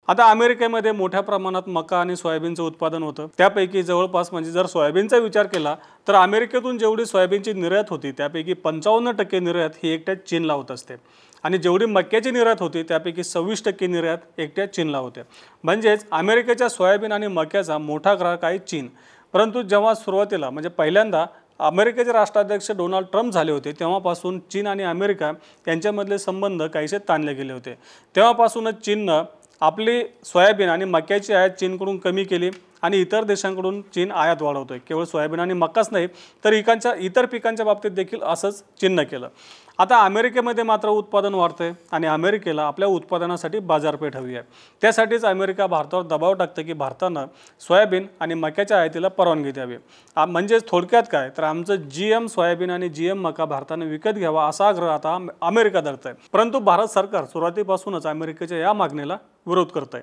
आता अमेरिकेमध्ये मोठ्या प्रमाणात मका आणि सोयाबीनचं उत्पादन होतं। त्यापैकी जवळपास म्हणजे जर सोयाबीनचा विचार केला तर अमेरिकेतून जेवढी सोयाबीनची निर्यात होती त्यापैकी 55% निर्यात ही एकट्या चीनला होत असते आणि जेवढी मक्याची निर्यात होती त्यापैकी 26% निर्यात एकट्या चीनला होते। म्हणजेच अमेरिकेच्या सोयाबीन आणि मक्याचा मोठा ग्राहक आहे चीन। परंतु जेव्हा सुरुवातीला म्हणजे पहिल्यांदा अमेरिकेचे राष्ट्राध्यक्ष डोनाल्ड ट्रम्प झाले होते तेव्हापासून चीन आणि अमेरिका यांच्यामधले संबंध काहीसे ताणले गेले होते। तेव्हापासूनच चीननं आपली सोयाबीन आणि मक्याची आयात चीनकडून कमी केली आणि इतर देशांकडून चीन आयात वाढवतोय। केवळ सोयाबीन आणि मकाच नाही तर इतर पिकांच्या बाबतीत देखील असंच चीननं केलं। आता अमेरिकेमध्ये मात्र उत्पादन वाढतंय आणि अमेरिकेला आपल्या उत्पादनासाठी बाजारपेठ हवी आहे। त्यासाठीच अमेरिका भारतावर दबाव टाकते की भारतानं सोयाबीन आणि मक्याच्या आयातीला परवानगी द्यावी। म्हणजे थोडक्यात काय तर आमचं जीएम सोयाबीन आणि जीएम मका भारताने विकत घ्यावा असा आग्रह आता अमेरिका धरत आहे। परंतु भारत सरकार सुरुवातीपासूनच अमेरिकेच्या या मागणीला विरोध करत आहे।